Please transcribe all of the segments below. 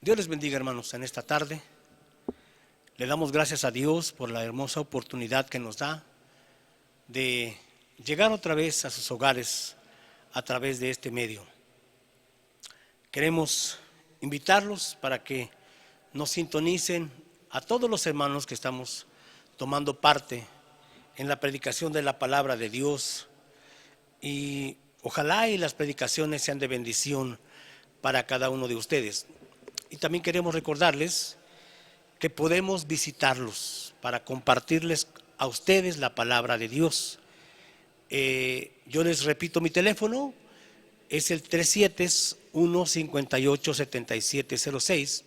Dios les bendiga, hermanos, en esta tarde. Le damos gracias a Dios por la hermosa oportunidad que nos da de llegar otra vez a sus hogares a través de este medio. Queremos invitarlos para que nos sintonicen a todos los hermanos que estamos tomando parte en la predicación de la palabra de Dios, y ojalá y las predicaciones sean de bendición para cada uno de ustedes. Y también queremos recordarles que podemos visitarlos para compartirles a ustedes la palabra de Dios. Yo les repito, mi teléfono es el 371-58-7706,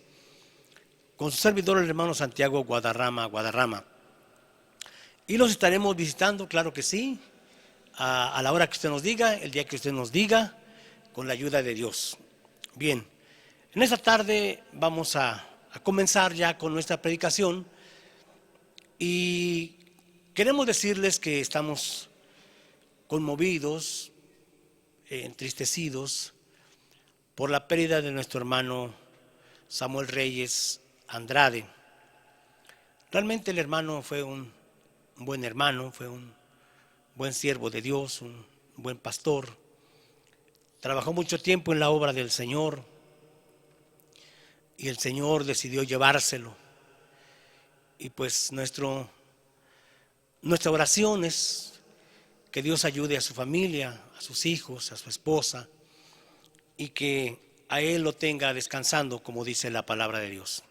con su servidor el hermano Santiago Guadarrama. Y los estaremos visitando, claro que sí, a la hora que usted nos diga, el día que usted nos diga, con la ayuda de Dios. Bien, en esta tarde vamos a comenzar ya con nuestra predicación, y queremos decirles que estamos conmovidos, entristecidos por la pérdida de nuestro hermano Samuel Reyes Andrade. Realmente el hermano fue un buen hermano, fue un buen siervo de Dios, un buen pastor. Trabajó mucho tiempo en la obra del Señor y el Señor decidió llevárselo. Y pues nuestra oración es que Dios ayude a su familia, a sus hijos, a su esposa, y que a él lo tenga descansando, como dice la palabra de Dios.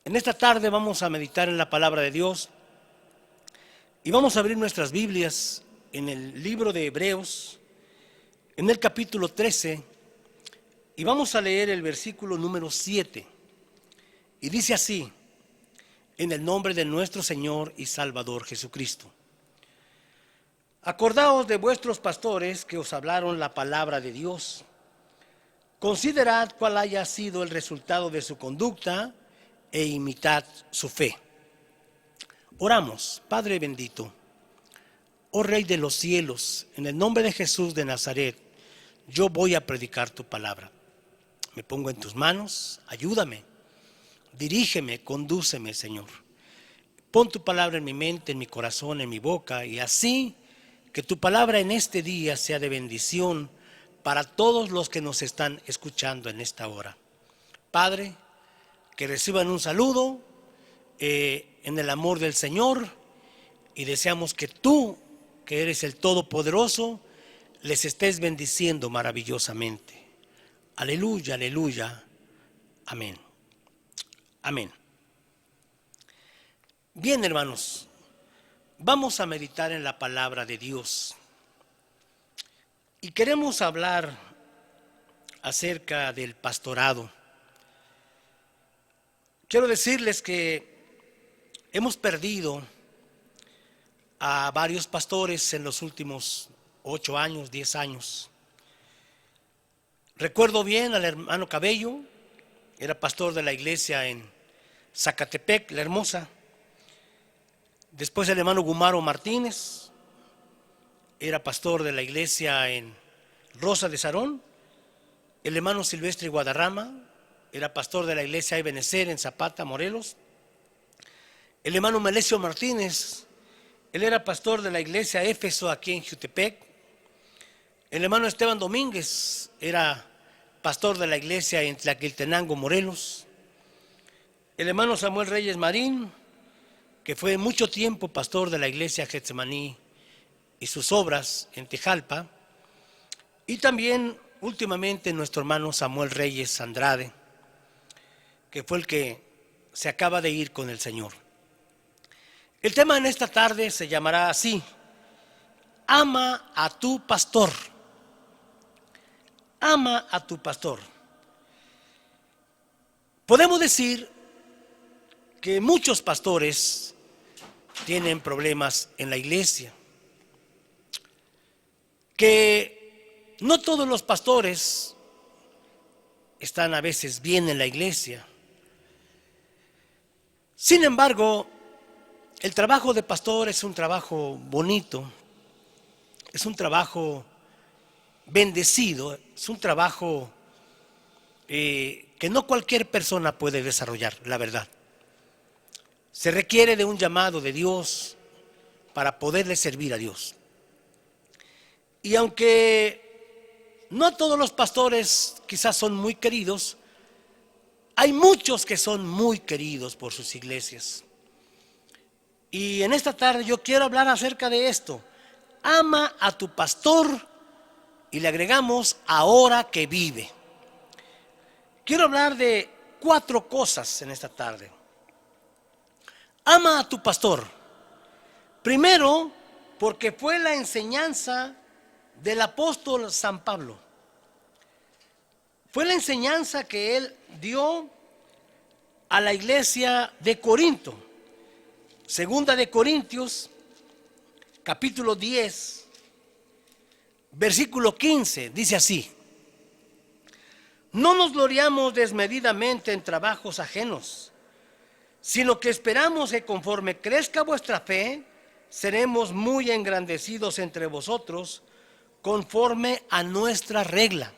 En esta tarde vamos a meditar en la palabra de Dios y vamos a abrir nuestras Biblias en el libro de Hebreos, en el capítulo 13, y vamos a leer el versículo número 7. Y dice así: en el nombre de nuestro Señor y Salvador Jesucristo. Acordaos de vuestros pastores que os hablaron la palabra de Dios. Considerad cuál haya sido el resultado de su conducta e imitad su fe. Oramos. Padre bendito, oh Rey de los cielos, en el nombre de Jesús de Nazaret, yo voy a predicar tu palabra. Me pongo en tus manos, ayúdame, dirígeme, condúceme, Señor. Pon tu palabra en mi mente, en mi corazón, en mi boca, y así que tu palabra en este día sea de bendición para todos los que nos están escuchando en esta hora. Padre, que reciban un saludo en el amor del Señor, y deseamos que tú, que eres el Todopoderoso, les estés bendiciendo maravillosamente. Aleluya, aleluya, amén. Amén. Bien, hermanos, vamos a meditar en la palabra de Dios. Y queremos hablar acerca del pastorado. Quiero decirles que hemos perdido a varios pastores en los últimos 8 años, 10 años. Recuerdo bien al hermano Cabello, era pastor de la iglesia en Zacatepec, La Hermosa. Después el hermano Gumaro Martínez, era pastor de la iglesia en Rosa de Sarón. El hermano Silvestre Guadarrama era pastor de la iglesia Ebenezer en Zapata, Morelos. El hermano Melesio Martínez, él era pastor de la iglesia Éfeso aquí en Jutepec. El hermano Esteban Domínguez era pastor de la iglesia en Tlaquiltenango, Morelos. El hermano Samuel Reyes Marín, que fue mucho tiempo pastor de la iglesia Getsemaní y sus obras en Tejalpa. Y también últimamente nuestro hermano Samuel Reyes Andrade, que fue el que se acaba de ir con el Señor. El tema en esta tarde se llamará así: ama a tu pastor. Ama a tu pastor. Podemos decir que muchos pastores tienen problemas en la iglesia, que no todos los pastores están a veces bien en la iglesia. Sin embargo, el trabajo de pastor es un trabajo bonito, es un trabajo bendecido, es un trabajo que que no cualquier persona puede desarrollar, la verdad. Se requiere de un llamado de Dios para poderle servir a Dios. Y aunque no todos los pastores quizás son muy queridos, hay muchos que son muy queridos por sus iglesias. Y en esta tarde yo quiero hablar acerca de esto. Ama a tu pastor, y le agregamos ahora que vive. Quiero hablar de 4 cosas en esta tarde. Ama a tu pastor. Primero, porque fue la enseñanza del apóstol San Pablo. Fue la enseñanza que él dio a la iglesia de Corinto. Segunda de Corintios, capítulo 10, versículo 15, dice así: no nos gloriamos desmedidamente en trabajos ajenos, sino que esperamos que conforme crezca vuestra fe, seremos muy engrandecidos entre vosotros, conforme a nuestra regla.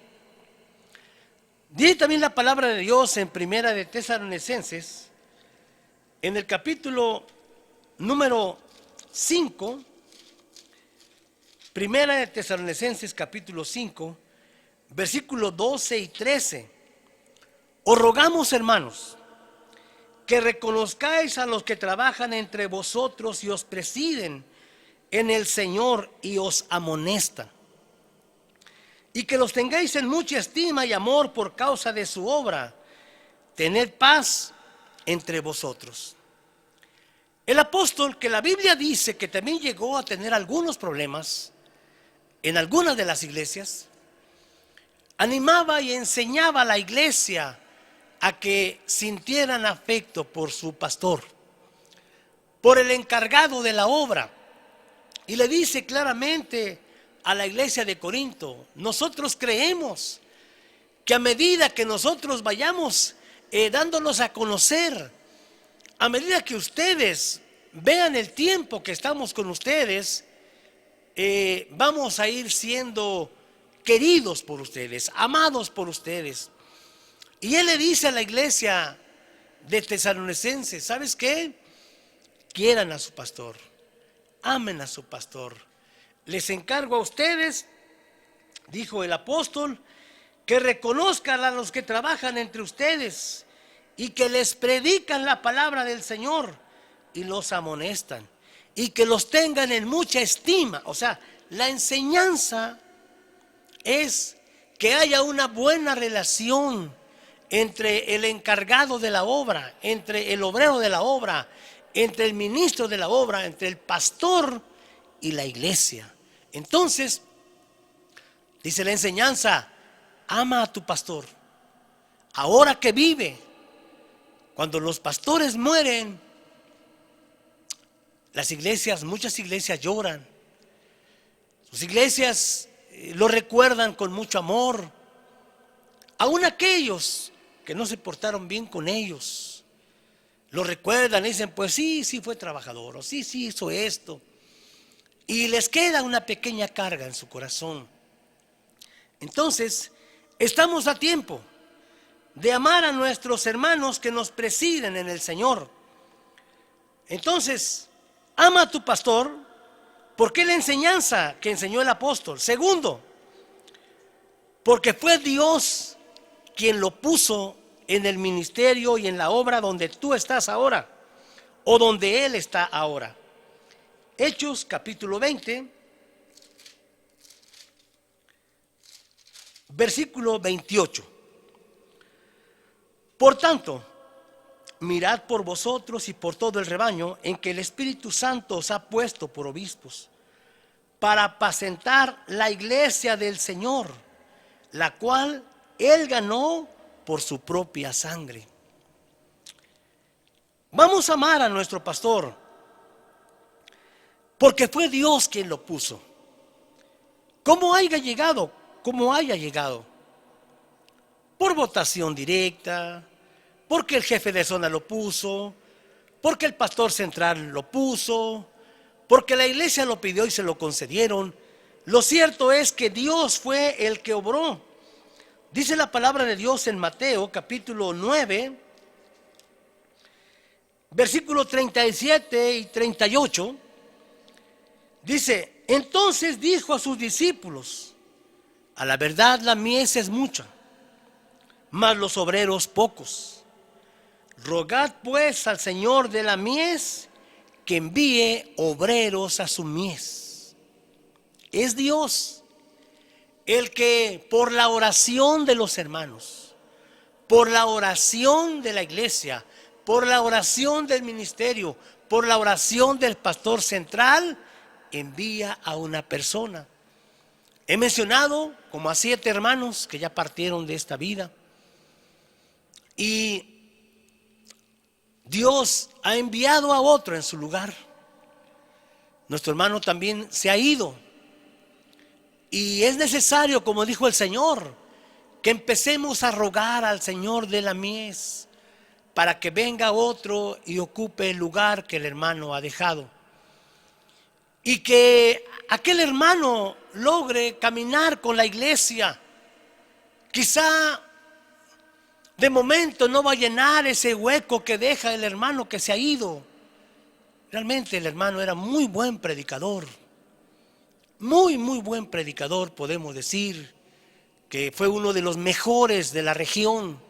Dice también la palabra de Dios en Primera de Tesalonicenses, en el capítulo número 5, Primera de Tesalonicenses capítulo 5, versículos 12 y 13. Os rogamos, hermanos, que reconozcáis a los que trabajan entre vosotros y os presiden en el Señor y os amonestan, y que los tengáis en mucha estima y amor por causa de su obra. Tened paz entre vosotros. El apóstol, que la Biblia dice que también llegó a tener algunos problemas en algunas de las iglesias, animaba y enseñaba a la iglesia a que sintieran afecto por su pastor, por el encargado de la obra. Y le dice claramente a la iglesia de Corinto: nosotros creemos que a medida que nosotros vayamos dándonos a conocer, a medida que ustedes vean el tiempo que estamos con ustedes, vamos a ir siendo queridos por ustedes, amados por ustedes. Y él le dice a la iglesia de Tesalonicenses: ¿sabes qué? Quieran a su pastor, amen a su pastor. Les encargo a ustedes, dijo el apóstol, que reconozcan a los que trabajan entre ustedes y que les predican la palabra del Señor y los amonestan, y que los tengan en mucha estima. O sea, la enseñanza es que haya una buena relación entre el encargado de la obra, entre el obrero de la obra, entre el ministro de la obra, entre el pastor y la iglesia. Entonces, dice la enseñanza: ama a tu pastor ahora que vive. Cuando los pastores mueren, las iglesias, muchas iglesias lloran. Sus iglesias lo recuerdan con mucho amor. Aún aquellos que no se portaron bien con ellos, lo recuerdan y dicen: pues sí fue trabajador, o sí hizo esto. Y les queda una pequeña carga en su corazón. Entonces, estamos a tiempo de amar a nuestros hermanos que nos presiden en el Señor. Entonces, ama a tu pastor, porque es la enseñanza que enseñó el apóstol. Segundo, porque fue Dios quien lo puso en el ministerio y en la obra donde tú estás ahora, o donde Él está ahora. Hechos capítulo 20, versículo 28. Por tanto, mirad por vosotros y por todo el rebaño en que el Espíritu Santo os ha puesto por obispos, para apacentar la iglesia del Señor, la cual Él ganó por su propia sangre. Vamos a amar a nuestro pastor, porque fue Dios quien lo puso. ¿Cómo haya llegado? ¿Cómo haya llegado? Por votación directa, porque el jefe de zona lo puso, porque el pastor central lo puso, porque la iglesia lo pidió y se lo concedieron. Lo cierto es que Dios fue el que obró. Dice la palabra de Dios en Mateo capítulo 9, versículos 37 y 38. Dice: entonces dijo a sus discípulos: a la verdad la mies es mucha, mas los obreros pocos. Rogad pues al Señor de la mies que envíe obreros a su mies. Es Dios el que, por la oración de los hermanos, por la oración de la iglesia, por la oración del ministerio, por la oración del pastor central, envía a una persona. He mencionado como a 7 hermanos que ya partieron de esta vida, y Dios ha enviado a otro en su lugar. Nuestro hermano también se ha ido, y es necesario, como dijo el Señor, que empecemos a rogar al Señor de la mies para que venga otro y ocupe el lugar que el hermano ha dejado, y que aquel hermano logre caminar con la iglesia. Quizá de momento no va a llenar ese hueco que deja el hermano que se ha ido. Realmente el hermano era muy buen predicador, muy buen predicador. Podemos decir que fue uno de los mejores de la región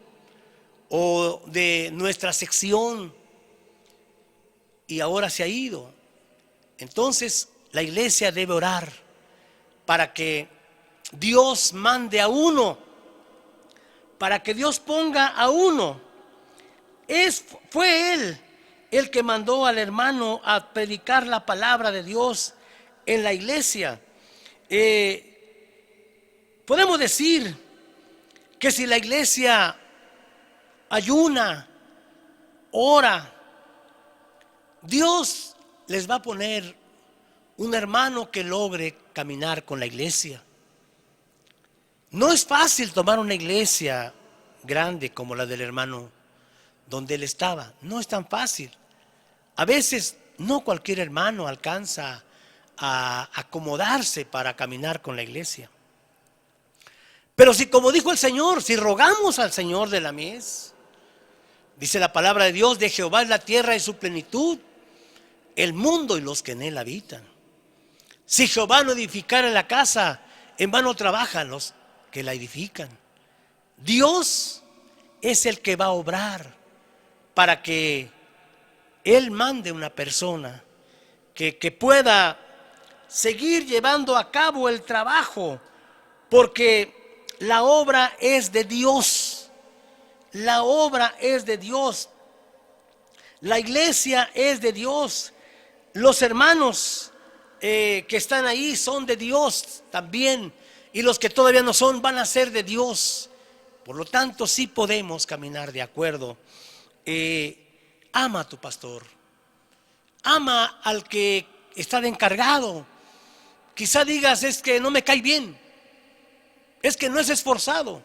o de nuestra sección, y ahora se ha ido. Entonces la iglesia debe orar para que Dios mande a uno, para que Dios ponga a uno. Fue Él el que mandó al hermano a predicar la palabra de Dios en la iglesia. Podemos decir que si la iglesia ayuna, ora, Dios les va a poner un hermano que logre caminar con la iglesia. No es fácil tomar una iglesia grande como la del hermano donde él estaba. No es tan fácil. A veces no cualquier hermano alcanza a acomodarse para caminar con la iglesia. Pero si, como dijo el Señor, si rogamos al Señor de la mies, dice la palabra de Dios: de Jehová es la tierra y su plenitud, el mundo y los que en él habitan. Si Jehová no edificara la casa, en vano trabajan los que la edifican. Dios es el que va a obrar para que Él mande una persona que pueda seguir llevando a cabo el trabajo, porque la obra es de Dios. La obra es de Dios. La iglesia es de Dios. Los hermanos que están ahí son de Dios también, y los que todavía no son van a ser de Dios. Por lo tanto, sí podemos caminar de acuerdo. Ama a tu pastor, ama al que está de encargado. Quizá digas: es que no me cae bien, es que no es esforzado,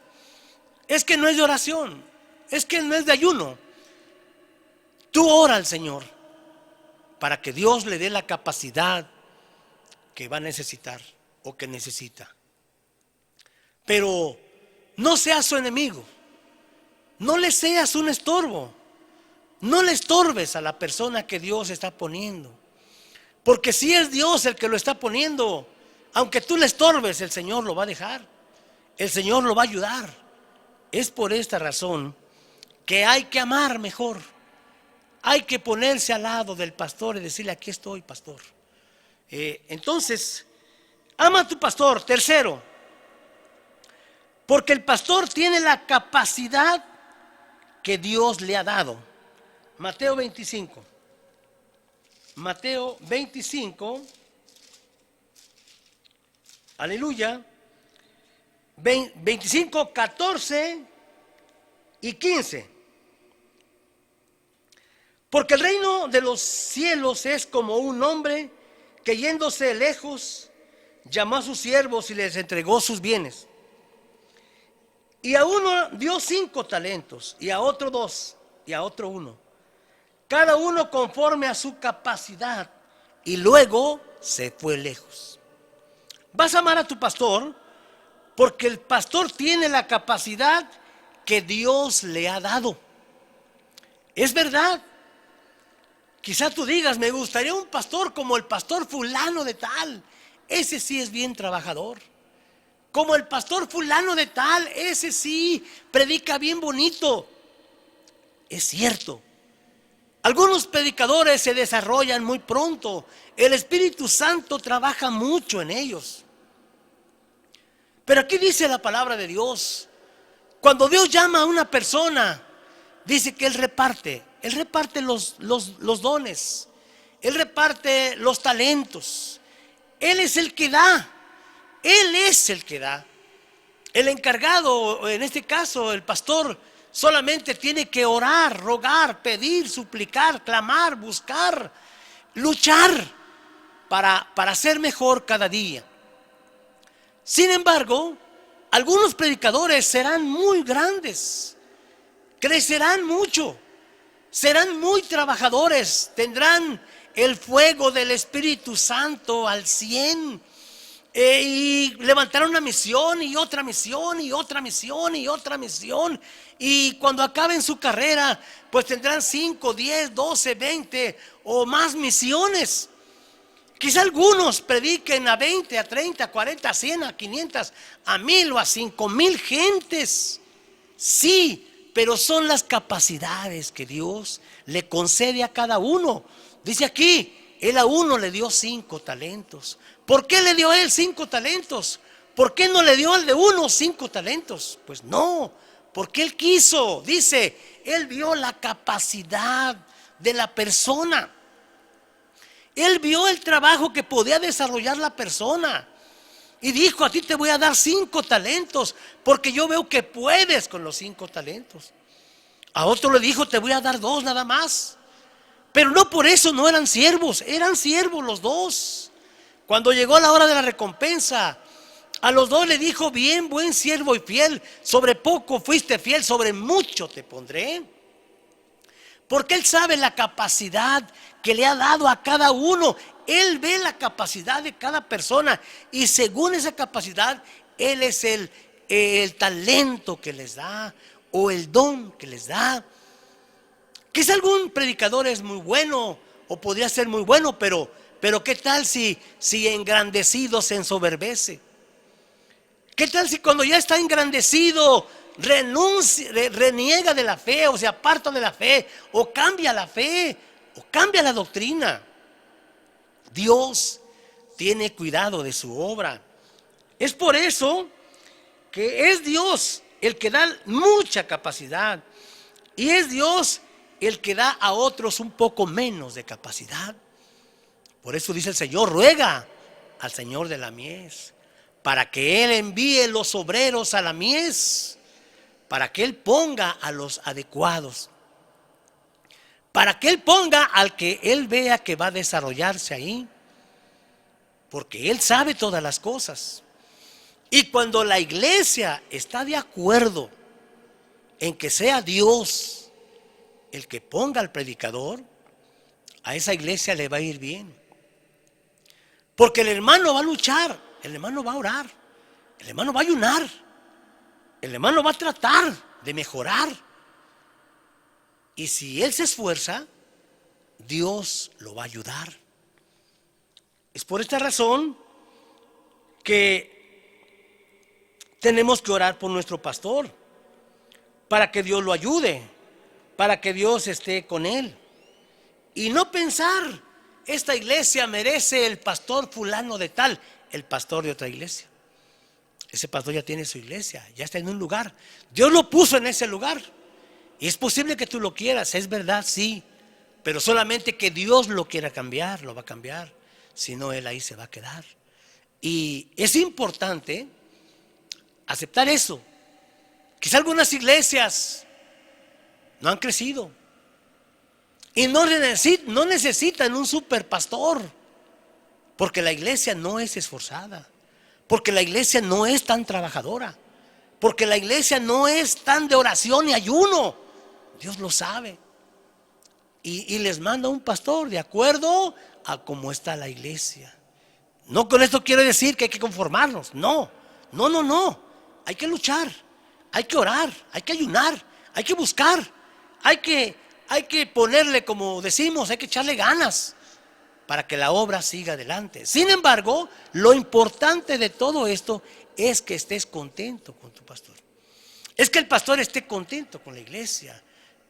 es que no es de oración, es que no es de ayuno. Tú ora al Señor para que Dios le dé la capacidad que va a necesitar o que necesita. Pero no seas su enemigo, no le seas un estorbo, no le estorbes a la persona que Dios está poniendo, porque si es Dios el que lo está poniendo, aunque tú le estorbes, el Señor lo va a dejar, el Señor lo va a ayudar. Es por esta razón que hay que amar mejor, hay que ponerse al lado del pastor y decirle: aquí estoy, pastor. Entonces, ama a tu pastor. Tercero, porque el pastor tiene la capacidad que Dios le ha dado. Mateo 25. Mateo 25. Aleluya. 25, 14 y 15. Porque el reino de los cielos es como un hombre que, yéndose lejos, llamó a sus siervos y les entregó sus bienes. Y a uno dio 5 talentos, y a otro 2, y a otro 1, cada uno conforme a su capacidad, y luego se fue lejos. ¿Vas a amar a tu pastor? Porque el pastor tiene la capacidad que Dios le ha dado. Es verdad. Quizás tú digas, me gustaría un pastor como el pastor fulano de tal. Ese sí es bien trabajador. Como el pastor fulano de tal, ese sí predica bien bonito. Es cierto. Algunos predicadores se desarrollan muy pronto. El Espíritu Santo trabaja mucho en ellos. Pero aquí dice la palabra de Dios. Cuando Dios llama a una persona, dice que Él reparte los dones. Él reparte los talentos. Él es el que da. Él es el que da. El encargado, en este caso el pastor, solamente tiene que orar, rogar, pedir, suplicar, clamar, buscar, luchar para ser mejor cada día. Sin embargo, algunos predicadores serán muy grandes, crecerán mucho, serán muy trabajadores, tendrán el fuego del Espíritu Santo al 100%. Y levantarán una misión y otra misión y otra misión y otra misión. Y cuando acaben su carrera, pues tendrán 5, 10, 12, 20 o más misiones. Quizá algunos prediquen a 20, a 30, a 40, a 100, a 500, a 1000 o a 5000 gentes. Sí, pero son las capacidades que Dios le concede a cada uno. Dice aquí, Él a uno le dio 5 talentos. ¿Por qué le dio a él 5 talentos? ¿Por qué no le dio al de uno 5 talentos? Pues no, porque Él quiso. Dice, Él vio la capacidad de la persona. Él vio el trabajo que podía desarrollar la persona. Y dijo, a ti te voy a dar 5 talentos, porque yo veo que puedes con los 5 talentos. A otro le dijo, te voy a dar 2 nada más. Pero no por eso no eran siervos los dos. Cuando llegó la hora de la recompensa, a los dos le dijo, bien, buen siervo y fiel, sobre poco fuiste fiel, sobre mucho te pondré. Porque Él sabe la capacidad que le ha dado a cada uno. Él ve la capacidad de cada persona y según esa capacidad, Él es el talento que les da o el don que les da. Quizá algún predicador es muy bueno o podría ser muy bueno, pero ¿qué tal si engrandecido se ensoberbece? ¿Qué tal si cuando ya está engrandecido reniega de la fe o se aparta de la fe o cambia la fe o cambia la doctrina? Dios tiene cuidado de su obra. Es por eso que es Dios el que da mucha capacidad y es Dios el que da a otros un poco menos de capacidad. Por eso dice el Señor, ruega al Señor de la mies para que Él envíe los obreros a la mies, para que Él ponga a los adecuados, para que Él ponga al que Él vea que va a desarrollarse ahí, porque Él sabe todas las cosas. Y cuando la iglesia está de acuerdo en que sea Dios el que ponga al predicador, a esa iglesia le va a ir bien. Porque el hermano va a luchar, el hermano va a orar, el hermano va a ayunar, el hermano va a tratar de mejorar. Y si él se esfuerza, Dios lo va a ayudar. Es por esta razón que tenemos que orar por nuestro pastor, para que Dios lo ayude, para que Dios esté con él. Y no pensar, esta iglesia merece el pastor fulano de tal, el pastor de otra iglesia. Ese pastor ya tiene su iglesia, ya está en un lugar. Dios lo puso en ese lugar. Y es posible que tú lo quieras, es verdad, sí. Pero solamente que Dios lo quiera cambiar, lo va a cambiar. Si no, Él ahí se va a quedar. Y es importante aceptar eso. Quizá algunas iglesias no han crecido y no necesitan un superpastor, porque la iglesia no es esforzada, porque la iglesia no es tan trabajadora, porque la iglesia no es tan de oración y ayuno. Dios lo sabe y les manda un pastor de acuerdo a cómo está la iglesia. No con esto quiero decir que hay que conformarnos, no. No, no, no. Hay que luchar, hay que orar, hay que ayunar, hay que buscar, hay que ponerle, como decimos, hay que echarle ganas para que la obra siga adelante. Sin embargo, lo importante de todo esto es que estés contento con tu pastor. Es que el pastor esté contento con la iglesia.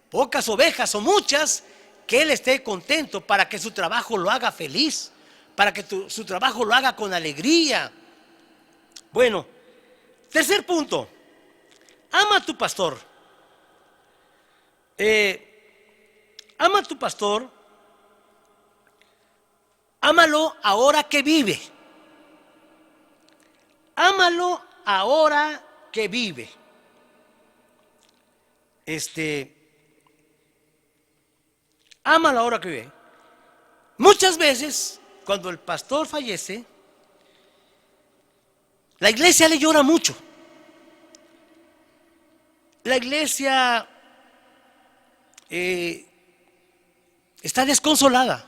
Pocas ovejas o muchas, que él esté contento para que su trabajo lo haga feliz, para que su trabajo lo haga con alegría. Bueno, tercer punto, ama a tu pastor. Ama a tu pastor, ámalo ahora que vive. Ámalo ahora que vive. Ámalo ahora que vive. Muchas veces, cuando el pastor fallece, la iglesia le llora mucho. La iglesia está desconsolada.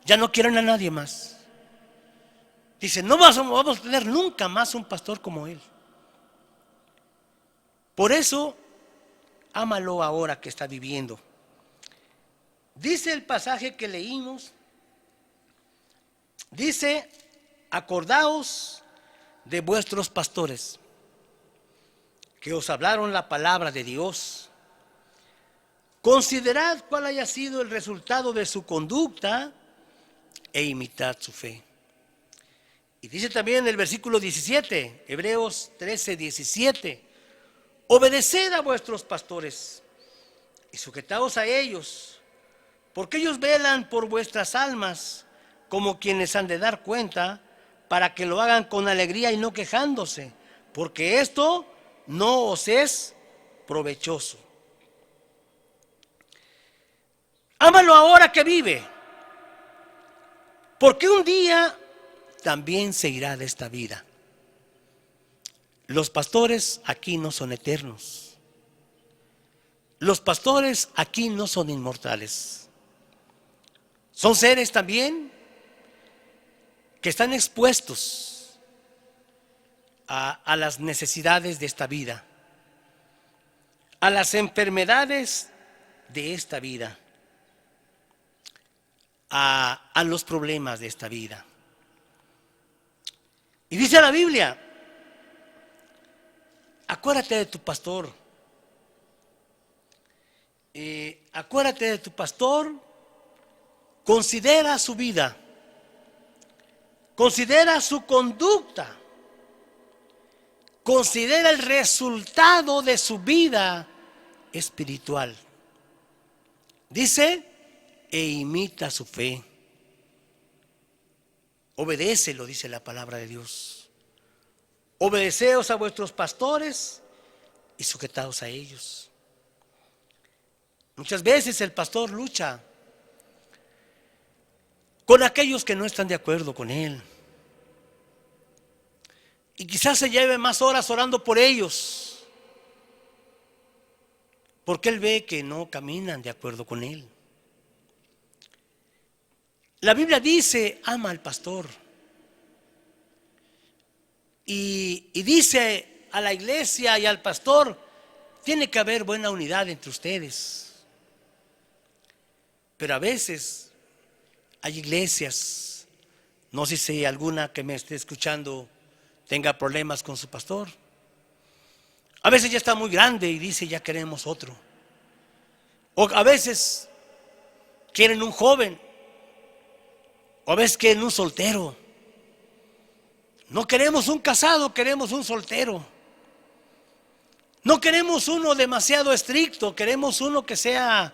Ya no quieren a nadie más. Dicen, no vamos a tener nunca más un pastor como él. Por eso, ámalo ahora que está viviendo. Dice el pasaje que leímos, dice, acordaos de vuestros pastores, que os hablaron la palabra de Dios. Considerad cuál haya sido el resultado de su conducta e imitad su fe. Y dice también en el versículo 17, Hebreos 13, 17, obedeced a vuestros pastores y sujetaos a ellos, porque ellos velan por vuestras almas como quienes han de dar cuenta, para que lo hagan con alegría y no quejándose, porque esto no os es provechoso. Ámalo ahora que vive, porque un día también se irá de esta vida. Los pastores aquí no son eternos. Los pastores aquí no son inmortales. Son seres también que están expuestos a las necesidades de esta vida, a las enfermedades de esta vida, a los problemas de esta vida. Y dice la Biblia, acuérdate de tu pastor. Acuérdate de tu pastor, considera su vida, considera su conducta, considera el resultado de su vida espiritual. Dice, e imita su fe. Obedécelo, dice la palabra de Dios. Obedeceos a vuestros pastores y sujetaos a ellos. Muchas veces el pastor lucha con aquellos que no están de acuerdo con él. Y quizás se lleve más horas orando por ellos, porque él ve que no caminan de acuerdo con él. La Biblia dice, ama al pastor. Y dice a la iglesia y al pastor, tiene que haber buena unidad entre ustedes. Pero a veces hay iglesias, no sé si alguna que me esté escuchando tenga problemas con su pastor. A veces ya está muy grande y dice, ya queremos otro. O a veces quieren un joven, o a veces quieren un soltero. No queremos un casado, queremos un soltero. No queremos uno demasiado estricto, queremos uno que sea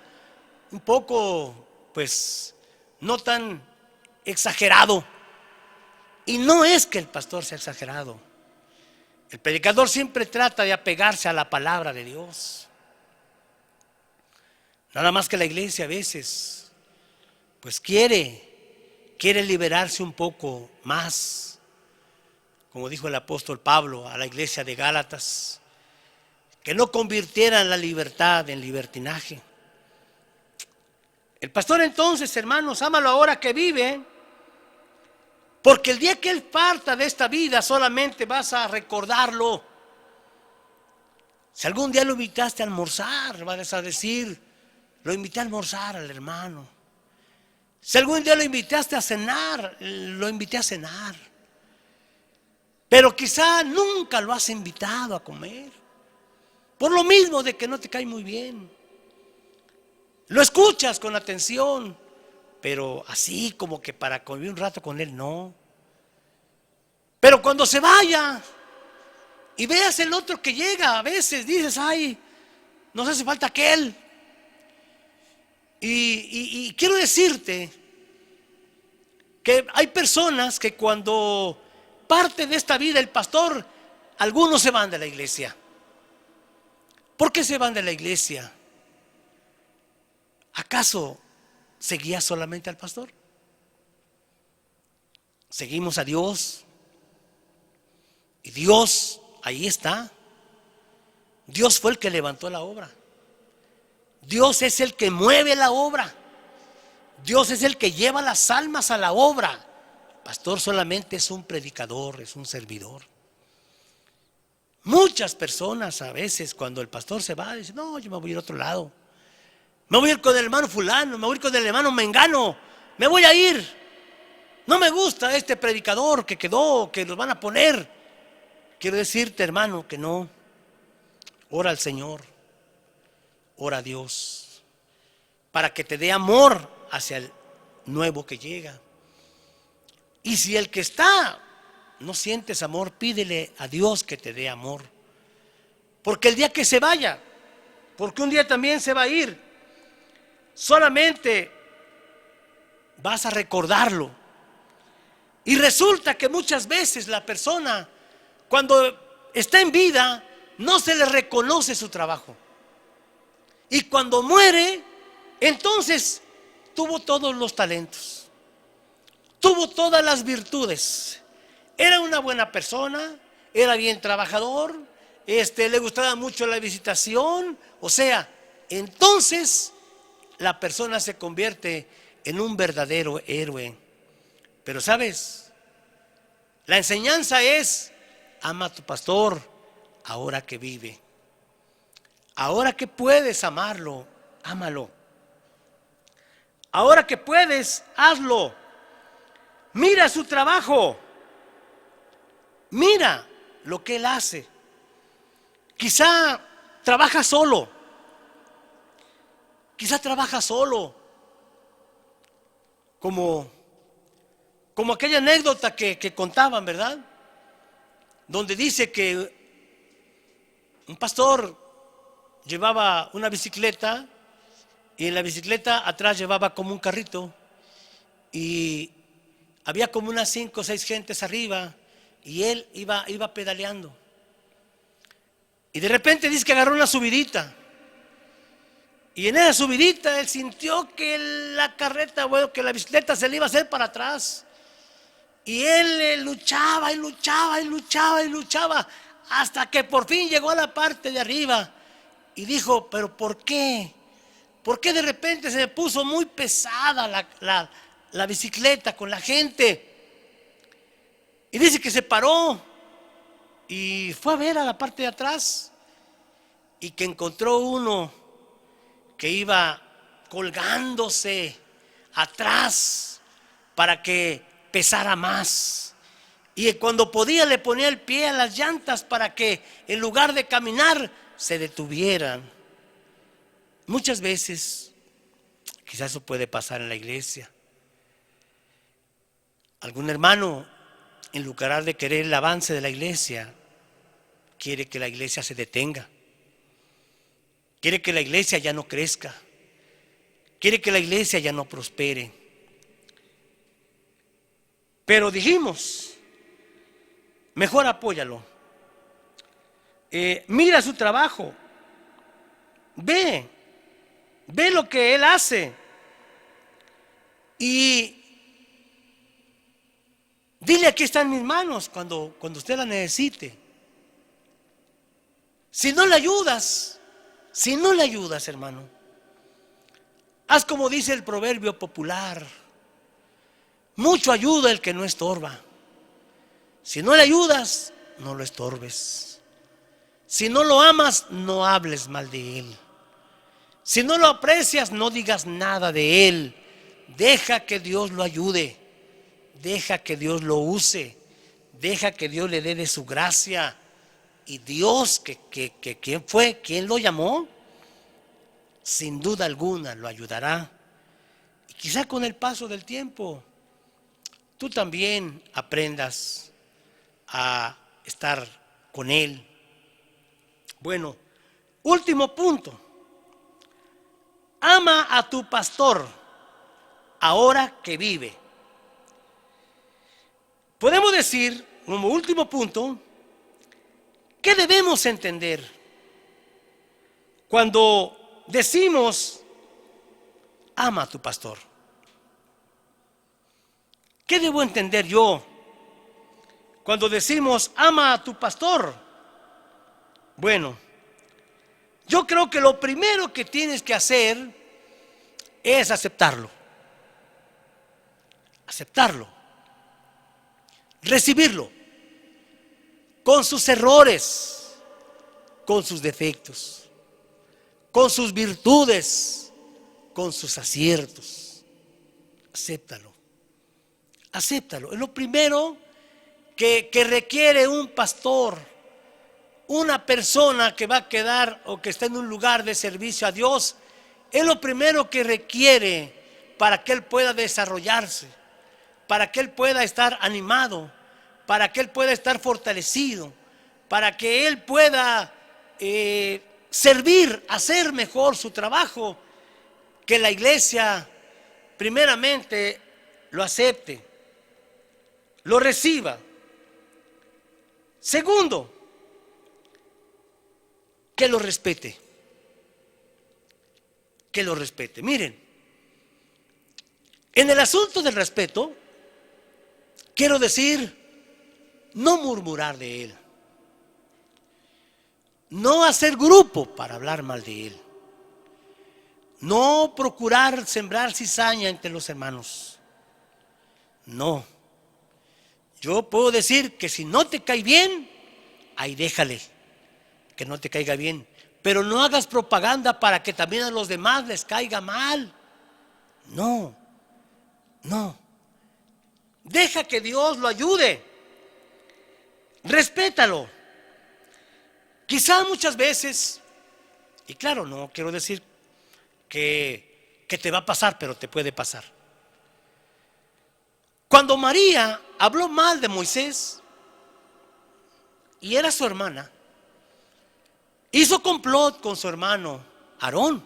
un poco, pues, no tan exagerado. Y no es que el pastor sea exagerado. El predicador siempre trata de apegarse a la palabra de Dios. Nada más que la iglesia a veces, pues quiere liberarse un poco más. Como dijo el apóstol Pablo a la iglesia de Gálatas, que no convirtieran la libertad en libertinaje. El pastor entonces, hermanos, ámalo ahora que vive, Porque el día que Él parta de esta vida solamente vas a recordarlo. Si algún día lo invitaste a almorzar, vas a decir, lo invité a almorzar al hermano. Si algún día lo invitaste a cenar, lo invité a cenar. Pero quizá nunca lo has invitado a comer. Por lo mismo de que no te cae muy bien. Lo escuchas con atención, pero así como que para convivir un rato con Él, no. Pero cuando se vaya y veas el otro que llega, a veces dices, ay, nos hace falta aquel. Y quiero decirte que hay personas que cuando parte de esta vida el pastor, algunos se van de la iglesia. ¿Por qué se van de la iglesia? ¿Acaso seguía solamente al pastor? Seguimos a Dios. Y Dios ahí está. Dios fue el que levantó la obra. Dios es el que mueve la obra. Dios es el que lleva las almas a la obra. El pastor solamente es un predicador, es un servidor. Muchas personas a veces cuando el pastor se va dicen, no, yo me voy a ir a otro lado. Me voy a ir con el hermano fulano, me voy a ir con el hermano mengano. Me voy a ir. No me gusta este predicador que quedó, que nos van a poner. Quiero decirte, hermano, que no. Ora al Señor. Ora a Dios. Para que te dé amor hacia el nuevo que llega. Y si el que está no sientes amor, pídele a Dios que te dé amor. Porque el día que se vaya, porque un día también se va a ir, solamente vas a recordarlo. Y resulta que muchas veces la persona, cuando está en vida, no se le reconoce su trabajo. Y cuando muere, entonces tuvo todos los talentos, tuvo todas las virtudes. Era una buena persona, era bien trabajador, le gustaba mucho la visitación. O sea, entonces la persona se convierte en un verdadero héroe. Pero ¿sabes? La enseñanza es, ama a tu pastor ahora que vive. Ahora que puedes amarlo, ámalo. Ahora que puedes, hazlo. Mira su trabajo. Mira lo que él hace. Quizá trabaja solo. Quizá trabaja solo. Como aquella anécdota que contaban, ¿verdad? Donde dice que un pastor llevaba una bicicleta y en la bicicleta atrás llevaba como un carrito y había como unas 5 o 6 gentes arriba y él iba pedaleando. Y de repente dice que agarró una subidita. Y en esa subidita él sintió que la carreta, bueno, que la bicicleta se le iba a hacer para atrás. Y él luchaba y luchaba y luchaba y luchaba hasta que por fin llegó a la parte de arriba y dijo, pero ¿por qué? ¿Por qué de repente se me puso muy pesada la bicicleta con la gente? Y dice que se paró y fue a ver a la parte de atrás y que encontró uno que iba colgándose atrás para que pesara más. Y cuando podía le ponía el pie a las llantas para que en lugar de caminar se detuvieran. Muchas veces, quizás eso puede pasar en la iglesia. Algún hermano, en lugar de querer el avance de la iglesia, quiere que la iglesia se detenga. Quiere que la iglesia ya no crezca. Quiere que la iglesia ya no prospere. Pero dijimos, mejor apóyalo. Mira su trabajo. Ve lo que él hace. Y dile, aquí están mis manos cuando usted la necesite. Si no le ayudas, hermano, haz como dice el proverbio popular. Mucho ayuda el que no estorba. Si no le ayudas, no lo estorbes. Si no lo amas, no hables mal de él. Si no lo aprecias, no digas nada de él. Deja que Dios lo ayude. Deja que Dios lo use. Deja que Dios le dé de su gracia. Y Dios, ¿quién fue? ¿Quién lo llamó? Sin duda alguna lo ayudará. Y quizá con el paso del tiempo, tú también aprendas a estar con él. Bueno, último punto. Ama a tu pastor ahora que vive. Podemos decir, como último punto, ¿qué debemos entender cuando decimos ama a tu pastor? ¿Qué debo entender yo cuando decimos ama a tu pastor? Bueno, yo creo que lo primero que tienes que hacer es aceptarlo. Aceptarlo. Recibirlo. Con sus errores, con sus defectos, con sus virtudes, con sus aciertos. Acéptalo. Acéptalo. Es lo primero que requiere un pastor, una persona que va a quedar o que está en un lugar de servicio a Dios. Es lo primero que requiere para que él pueda desarrollarse, para que él pueda estar animado, para que él pueda estar fortalecido, para que él pueda servir, hacer mejor su trabajo, que la iglesia primeramente lo acepte, lo reciba. Segundo, que lo respete. Que lo respete. Miren, en el asunto del respeto, quiero decir, no murmurar de él, no hacer grupo para hablar mal de él, no procurar sembrar cizaña entre los hermanos. No. Yo puedo decir que si no te cae bien, ahí déjale que no te caiga bien, pero no hagas propaganda para que también a los demás les caiga mal. No, no. Deja que Dios lo ayude. Respétalo. Quizá muchas veces, y claro, no quiero decir que te va a pasar, pero te puede pasar. Cuando María habló mal de Moisés, y era su hermana, hizo complot con su hermano Aarón,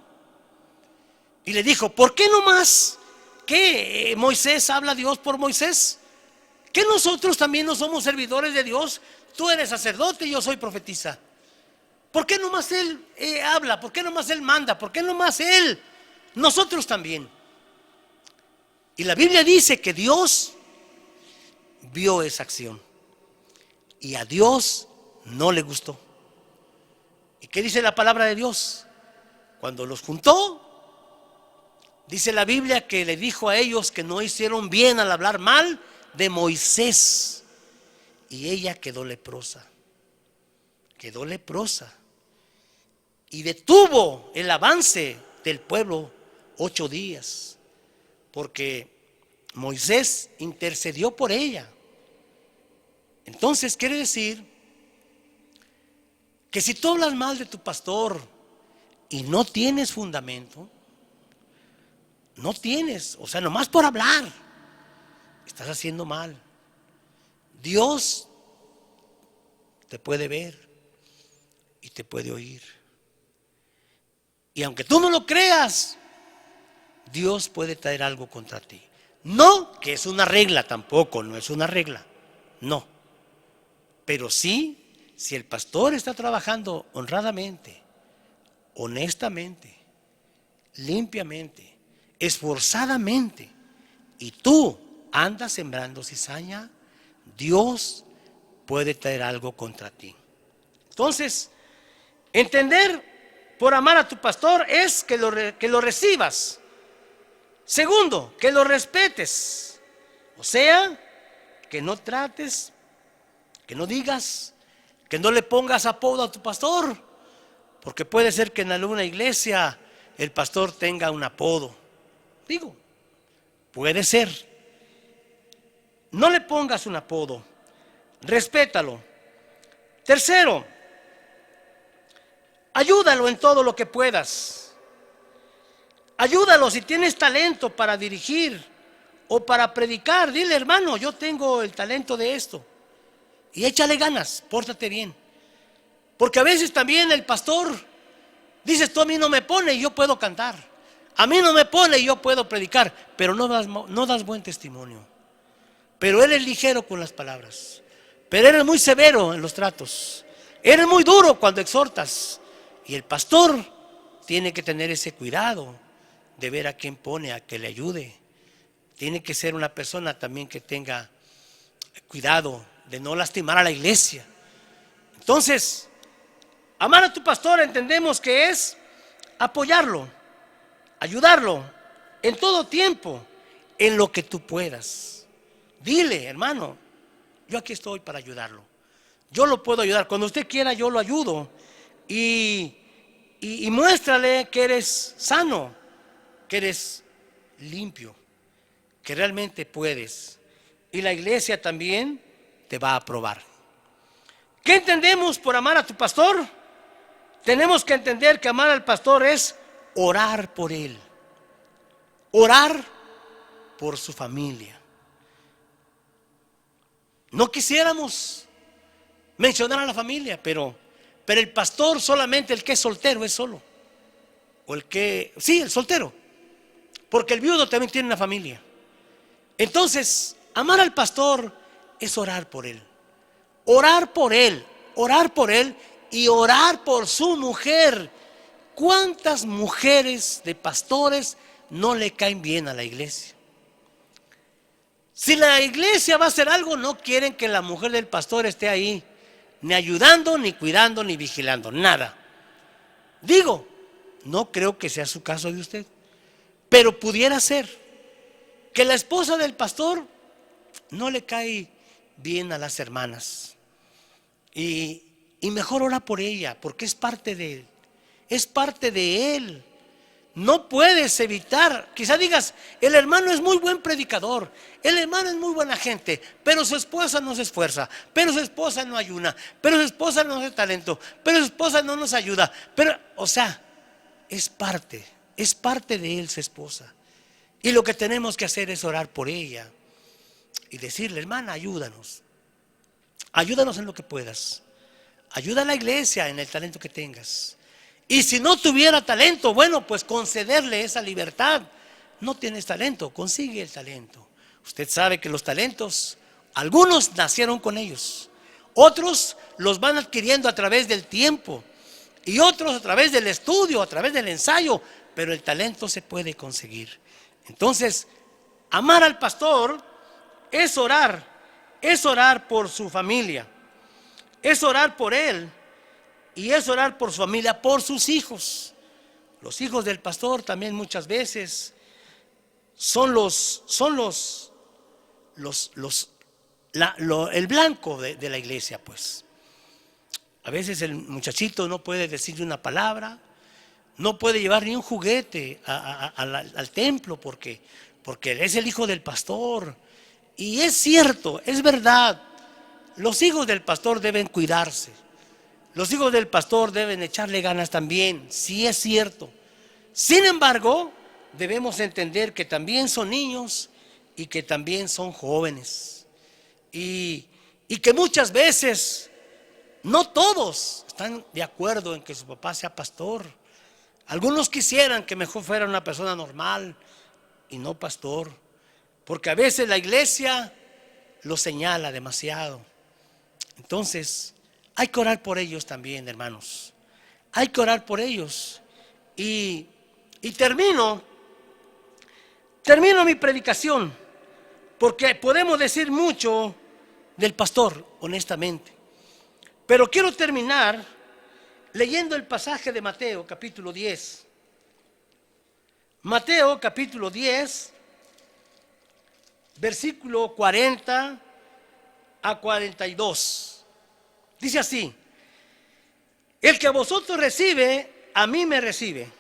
y le dijo, ¿por qué no más que Moisés habla a Dios por Moisés? ¿Que nosotros también no somos servidores de Dios? Tú eres sacerdote y yo soy profetisa. ¿Por qué nomás él habla? ¿Por qué nomás él manda? ¿Por qué nomás él? Nosotros también. Y la Biblia dice que Dios vio esa acción y a Dios no le gustó. ¿Y qué dice la palabra de Dios? Cuando los juntó, dice la Biblia que le dijo a ellos que no hicieron bien al hablar mal de Moisés, y ella quedó leprosa. Quedó leprosa y detuvo el avance del pueblo 8 días, porque Moisés intercedió por ella. Entonces quiere decir que si tú hablas mal de tu pastor y no tienes fundamento, no tienes, o sea, nomás por hablar, estás haciendo mal. Dios te puede ver y te puede oír. Y aunque tú no lo creas, Dios puede traer algo contra ti. No que es una regla, tampoco, no es una regla, no. Pero sí, si el pastor está trabajando honradamente, honestamente, limpiamente, esforzadamente, y tú andas sembrando cizaña, Dios puede traer algo contra ti. Entonces, entender por amar a tu pastor es que lo recibas. Segundo, que lo respetes. O sea, que no trates, que no digas, que no le pongas apodo a tu pastor, porque puede ser que en alguna iglesia el pastor tenga un apodo. Digo, puede ser. No le pongas un apodo, respétalo. Tercero, ayúdalo en todo lo que puedas. Ayúdalo si tienes talento para dirigir o para predicar. Dile, hermano, yo tengo el talento de esto. Y échale ganas, pórtate bien. Porque a veces también el pastor, dices tú, a mí no me pone y yo puedo cantar. A mí no me pone y yo puedo predicar, pero no das buen testimonio. Pero él es ligero con las palabras. Pero eres muy severo en los tratos. Eres muy duro cuando exhortas. Y el pastor tiene que tener ese cuidado de ver a quién pone, a que le ayude. Tiene que ser una persona también que tenga cuidado de no lastimar a la iglesia. Entonces, amar a tu pastor entendemos que es apoyarlo, ayudarlo en todo tiempo, en lo que tú puedas. Dile, hermano, yo aquí estoy para ayudarlo. Yo lo puedo ayudar. Cuando usted quiera, yo lo ayudo. Y muéstrale que eres sano, que eres limpio, que realmente puedes. Y la iglesia también te va a aprobar. ¿Qué entendemos por amar a tu pastor? Tenemos que entender que amar al pastor es orar por él, orar por su familia. No quisiéramos mencionar a la familia, pero el pastor, solamente el que es soltero es solo. O el soltero. Porque el viudo también tiene una familia. Entonces, amar al pastor es orar por él. Orar por él, orar por él y orar por su mujer. ¿Cuántas mujeres de pastores no le caen bien a la iglesia? Si la iglesia va a hacer algo, no quieren que la mujer del pastor esté ahí, ni ayudando, ni cuidando, ni vigilando, nada. Digo, no creo que sea su caso de usted, pero pudiera ser que la esposa del pastor no le cae bien a las hermanas. Y mejor ora por ella, porque es parte de él. Es parte de él. No puedes evitar. Quizá digas, el hermano es muy buen predicador, el hermano es muy buena gente, pero su esposa no se esfuerza, pero su esposa no ayuna, pero su esposa no hace talento, pero su esposa no nos ayuda. Pero, o sea, es parte de él su esposa. Y lo que tenemos que hacer es orar por ella y decirle, hermana, ayúdanos en lo que puedas. Ayuda a la iglesia en el talento que tengas. Y si no tuviera talento, bueno, pues concederle esa libertad. No tienes talento, consigue el talento. Usted sabe que los talentos, algunos nacieron con ellos, otros los van adquiriendo a través del tiempo y otros a través del estudio, a través del ensayo, pero el talento se puede conseguir. Entonces, amar al pastor es orar por su familia, es orar por él. Y es orar por su familia, por sus hijos. Los hijos del pastor también muchas veces son el blanco de la iglesia, pues. A veces el muchachito no puede decirle una palabra, no puede llevar ni un juguete al templo porque es el hijo del pastor. Y es cierto, es verdad, los hijos del pastor deben cuidarse. Los hijos del pastor deben echarle ganas también, sí es cierto. Sin embargo, debemos entender que también son niños y que también son jóvenes. Y que muchas veces, no todos están de acuerdo en que su papá sea pastor. Algunos quisieran que mejor fuera una persona normal y no pastor, porque a veces la iglesia lo señala demasiado. Entonces, hay que orar por ellos también, hermanos. Hay que orar por ellos. Y termino mi predicación, porque podemos decir mucho del pastor, honestamente. Pero quiero terminar leyendo el pasaje de Mateo, capítulo 10. Mateo, capítulo 10, versículo 40 a 42. Dice así: el que a vosotros recibe, a mí me recibe.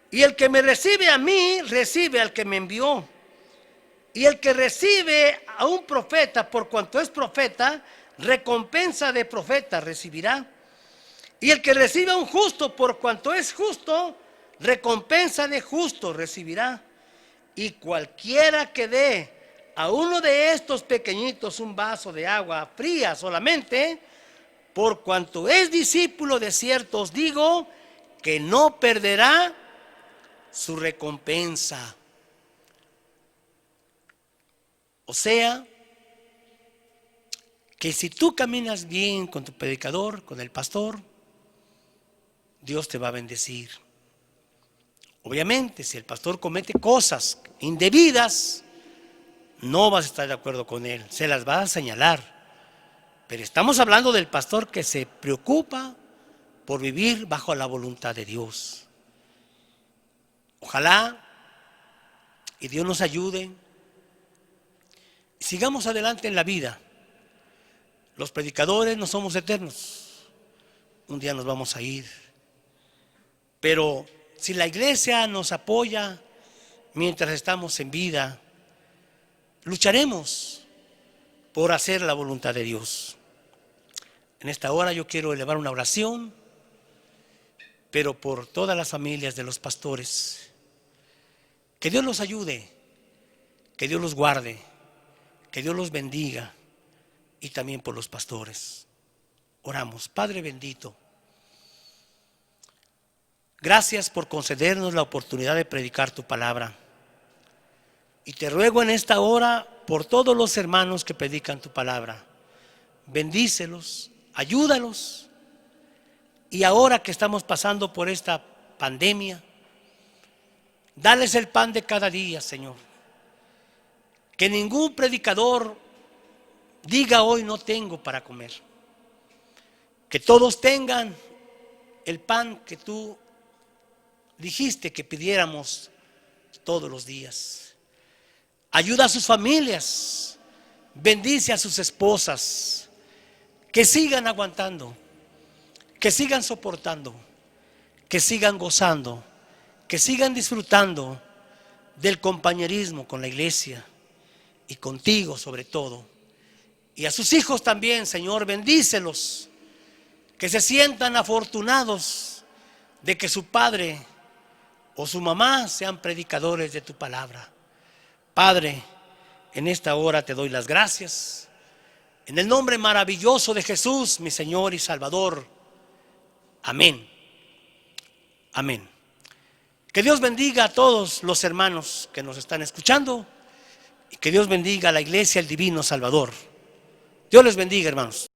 Y el que me recibe a mí, recibe al que me envió. Y el que recibe a un profeta, por cuanto es profeta, recompensa de profeta recibirá. Y el que recibe a un justo, por cuanto es justo, recompensa de justo recibirá. Y cualquiera que dé a uno de estos pequeñitos un vaso de agua fría solamente, por cuanto es discípulo, de cierto os digo, que no perderá su recompensa. O sea, que si tú caminas bien con tu predicador, con el pastor, Dios te va a bendecir. Obviamente, si el pastor comete cosas indebidas, no vas a estar de acuerdo con él, se las va a señalar. Pero estamos hablando del pastor que se preocupa por vivir bajo la voluntad de Dios. Ojalá y Dios nos ayude. Sigamos adelante en la vida. Los predicadores no somos eternos. Un día nos vamos a ir. Pero si la iglesia nos apoya mientras estamos en vida, lucharemos por hacer la voluntad de Dios. En esta hora yo quiero elevar una oración, pero por todas las familias de los pastores. Que Dios los ayude, que Dios los guarde, que Dios los bendiga, y también por los pastores. Oramos. Padre bendito, gracias por concedernos la oportunidad de predicar tu palabra. Y te ruego en esta hora por todos los hermanos que predican tu palabra. Bendícelos, ayúdalos. Y ahora que estamos pasando por esta pandemia, dales el pan de cada día, Señor. Que ningún predicador diga hoy no tengo para comer. Que todos tengan el pan que tú dijiste que pidiéramos todos los días. Ayuda a sus familias, bendice a sus esposas, que sigan aguantando, que sigan soportando, que sigan gozando, que sigan disfrutando del compañerismo con la iglesia y contigo sobre todo. Y a sus hijos también, Señor, bendícelos, que se sientan afortunados de que su padre o su mamá sean predicadores de tu palabra. Padre, en esta hora te doy las gracias. En el nombre maravilloso de Jesús, mi Señor y Salvador. Amén. Amén. Que Dios bendiga a todos los hermanos que nos están escuchando y que Dios bendiga a la iglesia, el divino Salvador. Dios les bendiga, hermanos.